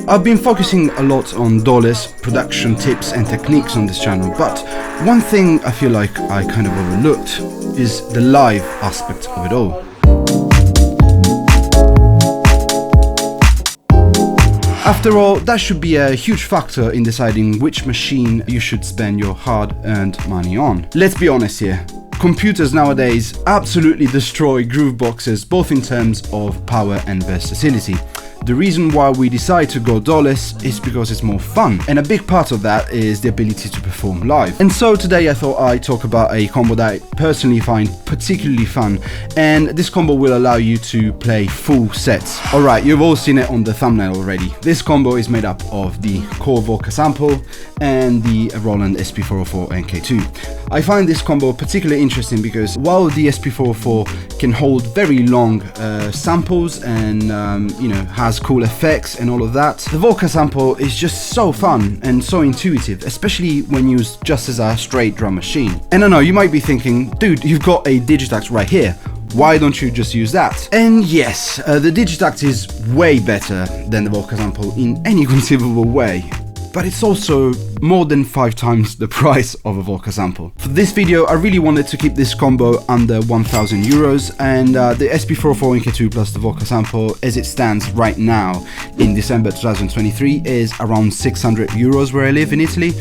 I've been focusing a lot on dawless production tips and techniques on this channel, but one thing I feel like I kind of overlooked is the live aspect of it all. After all, that should be a huge factor in deciding which machine you should spend your hard-earned money on. Let's be honest here. Computers nowadays absolutely destroy grooveboxes, both in terms of power and versatility. The reason why we decide to go dawless is because it's more fun, and a big part of that is the ability to perform live. And so today I thought I'd talk about a combo that I personally find particularly fun, and this combo will allow you to play full sets. Alright, you've all seen it on the thumbnail already. This combo is made up of the Korg Volca sample and the Roland SP404MKII. I find this combo particularly interesting because while the SP404 can hold very long samples and has cool effects and all of that, the Volca sample is just so fun and so intuitive, especially when used just as a straight drum machine. And I know you might be thinking, dude, you've got a Digitact right here, why don't you just use that? And yes, the Digitact is way better than the Volca sample in any conceivable way, but it's also more than 5 times the price of a Volca sample. For this video, I really wanted to keep this combo under 1,000 euros, and the SP404MKII plus the Volca sample, as it stands right now in December 2023, is around 600 euros where I live in Italy.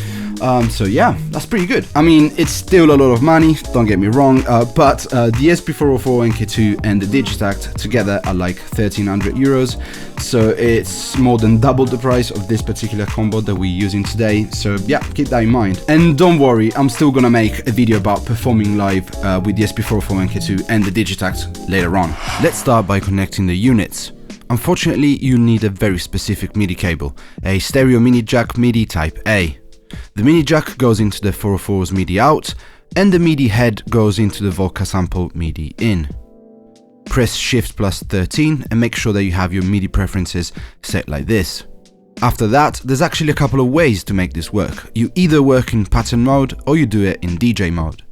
So yeah, that's pretty good. I mean, it's still a lot of money, don't get me wrong, but the SP404MKII and the Digitact together are like 1,300 euros. So it's more than double the price of this particular combo that we're using today. So yeah, keep that in mind. And don't worry, I'm still gonna make a video about performing live with the SP404MKII and the Digitact later on. Let's start by connecting the units. Unfortunately, you need a very specific MIDI cable, a stereo mini jack MIDI type A. The mini jack goes into the 404's MIDI out, and the MIDI head goes into the Volca sample MIDI in. Press Shift plus 13 and make sure that you have your MIDI preferences set like this. After that, there's actually a couple of ways to make this work. You either work in pattern mode or you do it in DJ mode.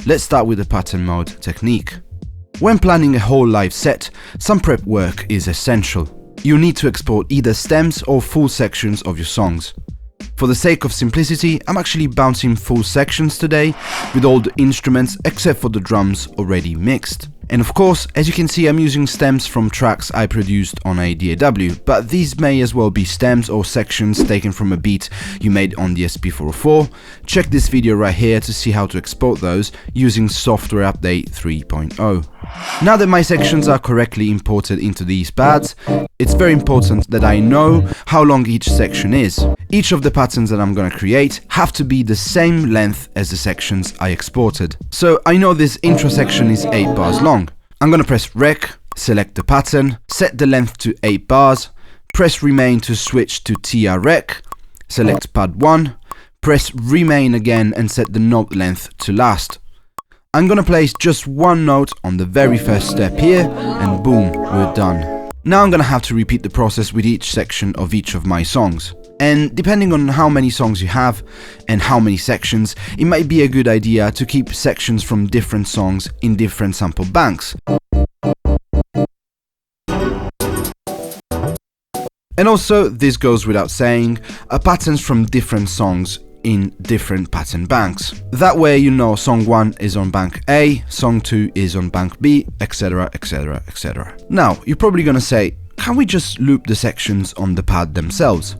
Let's start with the pattern mode technique. When planning a whole live set, some prep work is essential. You need to export either stems or full sections of your songs. For the sake of simplicity, I'm actually bouncing full sections today with all the instruments except for the drums already mixed. And of course, as you can see, I'm using stems from tracks I produced on a DAW, but these may as well be stems or sections taken from a beat you made on the SP404. Check this video right here to see how to export those using Software Update 3.0. Now that my sections are correctly imported into these pads, it's very important that I know how long each section is. Each of the patterns that I'm gonna create have to be the same length as the sections I exported. So I know this intro section is 8 bars long. I'm gonna press Rec, select the pattern, set the length to 8 bars, press Remain to switch to TR Rec, select pad 1, press Remain again and set the note length to last. I'm gonna place just one note on the very first step here, and boom, we're done. Now I'm gonna have to repeat the process with each section of each of my songs. And depending on how many songs you have and how many sections, it might be a good idea to keep sections from different songs in different sample banks. And also, this goes without saying, patterns from different songs in different pattern banks. That way you know song 1 is on bank A, song 2 is on bank B, etc, etc, etc. Now, you're probably gonna say, can we just loop the sections on the pad themselves?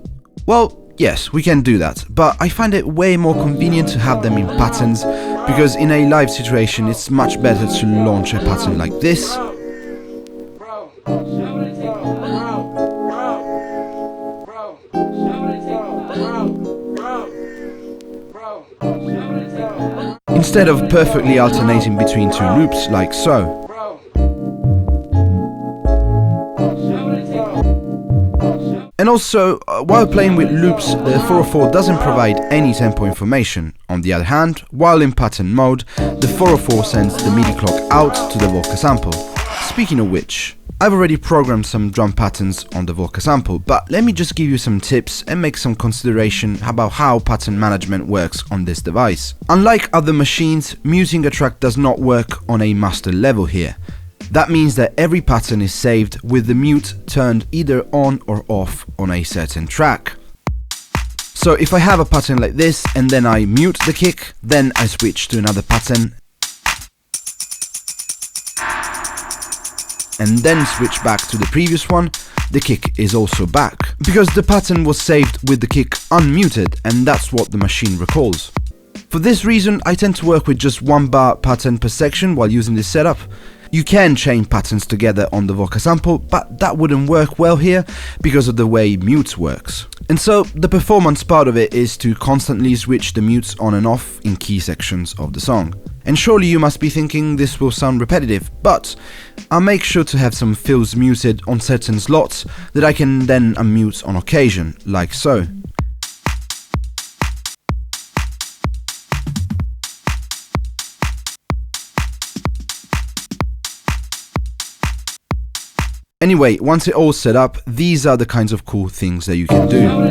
Well, yes, we can do that, but I find it way more convenient to have them in patterns, because in a live situation it's much better to launch a pattern like this, instead of perfectly alternating between 2 loops like so. And also, while playing with loops, the 404 doesn't provide any tempo information. On the other hand, while in pattern mode, the 404 sends the MIDI clock out to the Volca sample. Speaking of which, I've already programmed some drum patterns on the Volca sample, but let me just give you some tips and make some consideration about how pattern management works on this device. Unlike other machines, musing a track does not work on a master level here. That means that every pattern is saved with the mute turned either on or off on a certain track. So if I have a pattern like this and then I mute the kick, then I switch to another pattern and then switch back to the previous one, the kick is also back, because the pattern was saved with the kick unmuted, and that's what the machine recalls. For this reason, I tend to work with just one bar pattern per section while using this setup. You can chain patterns together on the Volca sample, but that wouldn't work well here because of the way mute works. And so the performance part of it is to constantly switch the mutes on and off in key sections of the song. And surely you must be thinking this will sound repetitive, but I'll make sure to have some fills muted on certain slots that I can then unmute on occasion, like so. Anyway, once it all set up, these are the kinds of cool things that you can do.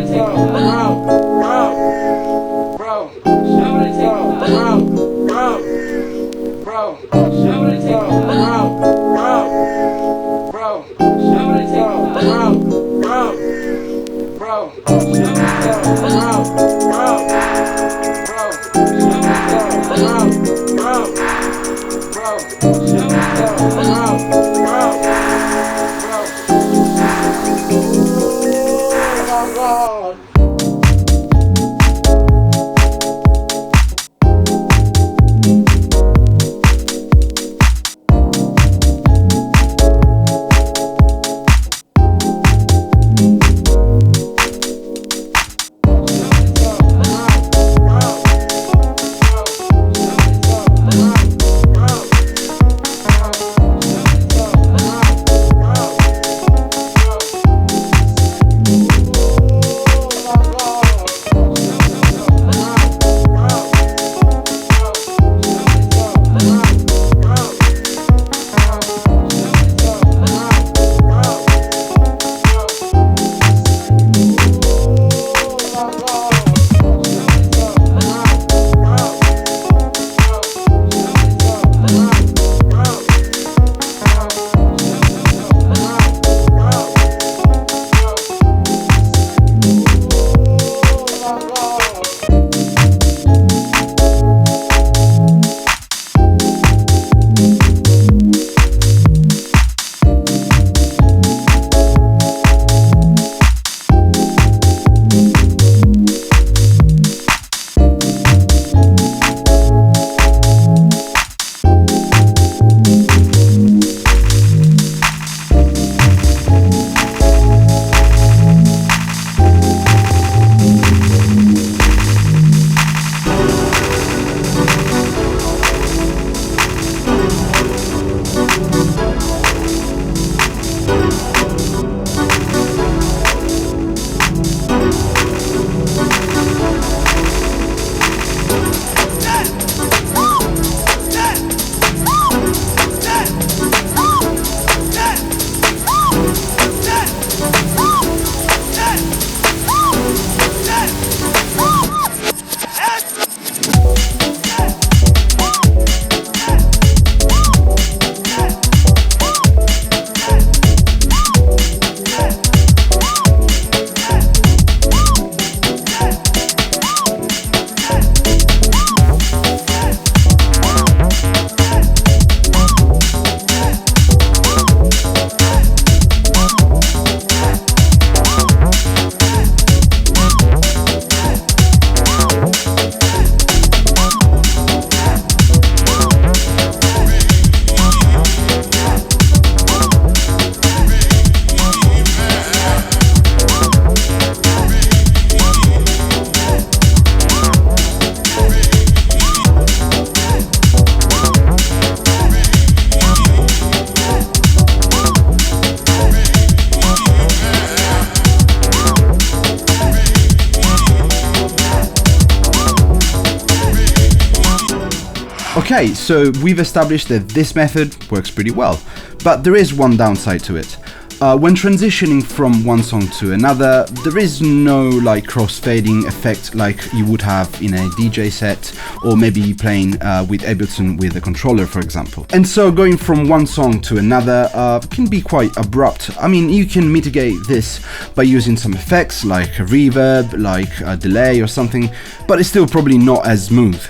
Okay, so we've established that this method works pretty well, but there is one downside to it. When transitioning from one song to another, there is no like cross-fading effect like you would have in a DJ set, or maybe playing with Ableton with a controller, for example. And so going from one song to another can be quite abrupt. I mean, you can mitigate this by using some effects like a reverb, like a delay or something, but it's still probably not as smooth.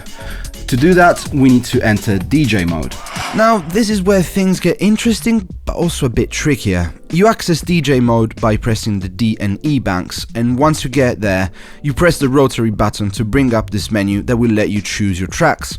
To do that, we need to enter DJ mode. Now, this is where things get interesting, but also a bit trickier. You access DJ mode by pressing the D and E banks, and once you get there, you press the rotary button to bring up this menu that will let you choose your tracks.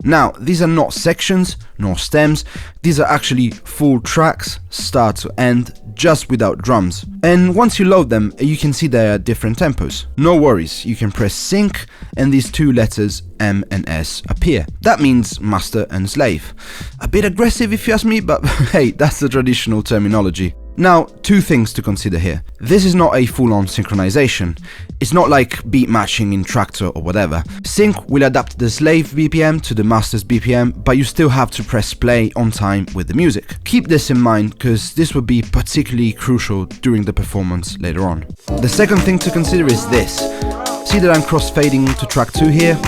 Now, these are not sections, nor stems, these are actually full tracks, start to end, just without drums. And once you load them, you can see there are different tempos. No worries, you can press sync and these two letters M and S appear. That means master and slave. A bit aggressive if you ask me, but hey, that's the traditional terminology. Now, two things to consider here. This is not a full-on synchronization. It's not like beat matching in Traktor or whatever. Sync will adapt the slave BPM to the master's BPM, but you still have to press play on time with the music. Keep this in mind, because this will be particularly crucial during the performance later on. The second thing to consider is this. See that I'm cross-fading to track 2 here?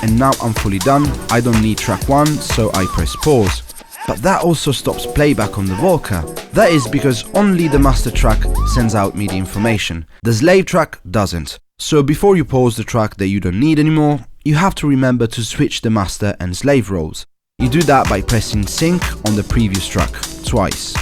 And now I'm fully done, I don't need track 1, so I press pause. But that also stops playback on the Volca. That is because only the master track sends out MIDI information. The slave track doesn't. So before you pause the track that you don't need anymore, you have to remember to switch the master and slave roles. You do that by pressing sync on the previous track twice.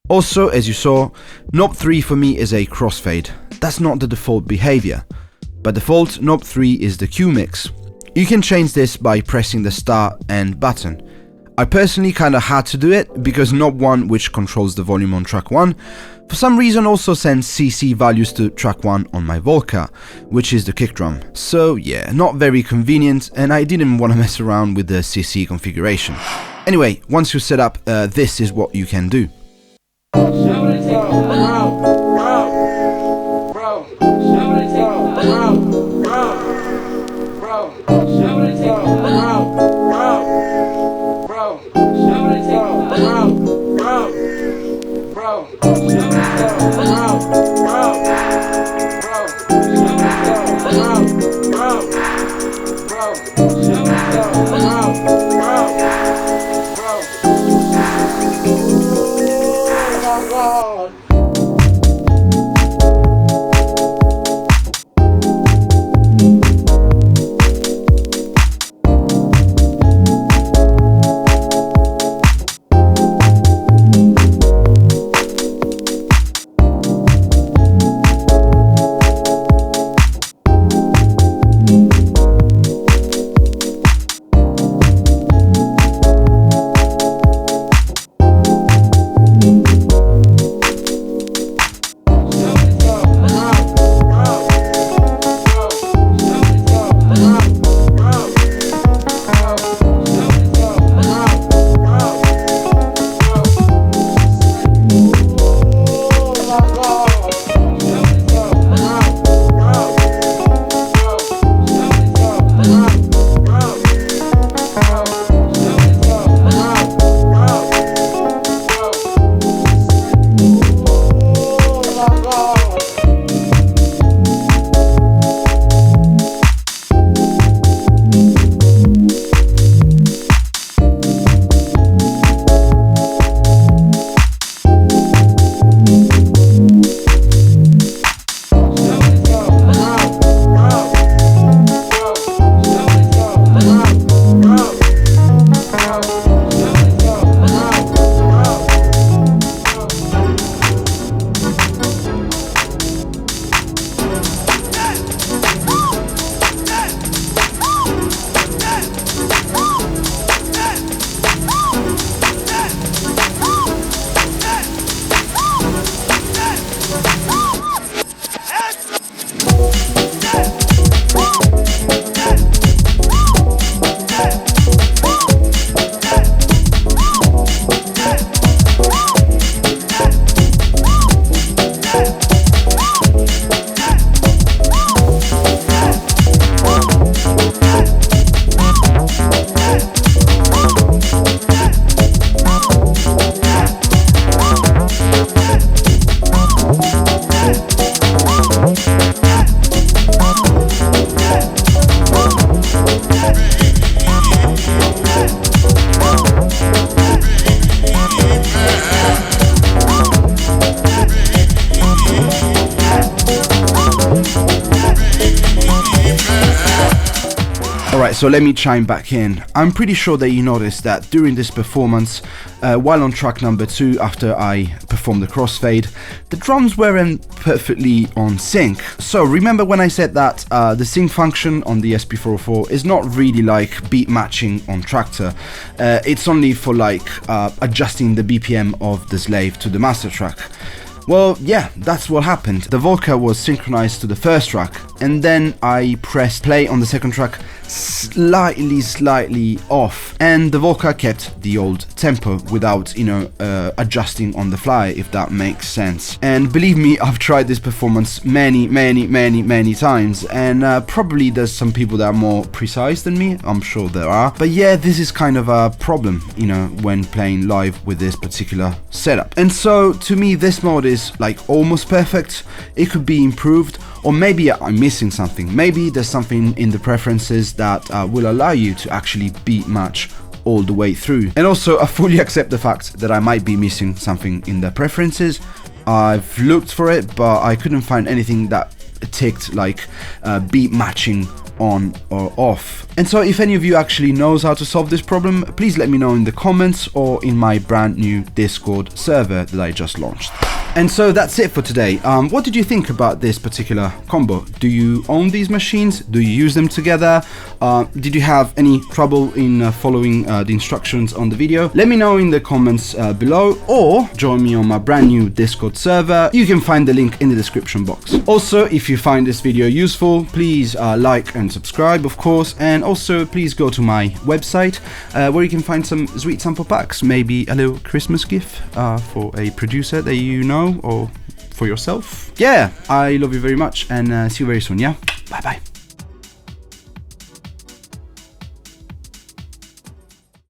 Also, as you saw, knob 3 for me is a crossfade. That's not the default behavior. By default, knob 3 is the Q mix. You can change this by pressing the start and button. I personally kinda had to do it because knob 1, which controls the volume on track 1, for some reason also sends CC values to track 1 on my Volca, which is the kick drum. So yeah, not very convenient, and I didn't want to mess around with the CC configuration. Anyway, once you set up, this is what you can do. So let me chime back in. I'm pretty sure that you noticed that during this performance, while on track number 2, after I performed the crossfade, the drums weren't perfectly on sync. So remember when I said that the sync function on the SP404 is not really like beat matching on Traktor. It's only for like adjusting the BPM of the slave to the master track. Well, yeah, that's what happened. The Volca was synchronized to the first track, and then I pressed play on the second track slightly off, and the Volca kept the old tempo without, you know, adjusting on the fly, if that makes sense. And believe me, I've tried this performance many times, and probably there's some people that are more precise than me, I'm sure there are, but yeah, this is kind of a problem, you know, when playing live with this particular setup. And so to me, this mode is like almost perfect. It could be improved, or maybe I'm missing something. Maybe there's something in the preferences that will allow you to actually beat match all the way through. And also, I fully accept the fact that I might be missing something in the preferences. I've looked for it, but I couldn't find anything that ticked like beat matching on or off. And so if any of you actually knows how to solve this problem, please let me know in the comments or in my brand new Discord server that I just launched. And so that's it for today. What did you think about this particular combo? Do you own these machines? Do you use them together? Did you have any trouble in following the instructions on the video? Let me know in the comments below, or join me on my brand new Discord server. You can find the link in the description box. Also, if you find this video useful, please like and subscribe, of course, and also please go to my website where you can find some sweet sample packs, maybe a little Christmas gift for a producer that you know, or for yourself. Yeah, I love you very much, and see you very soon. Yeah, bye bye.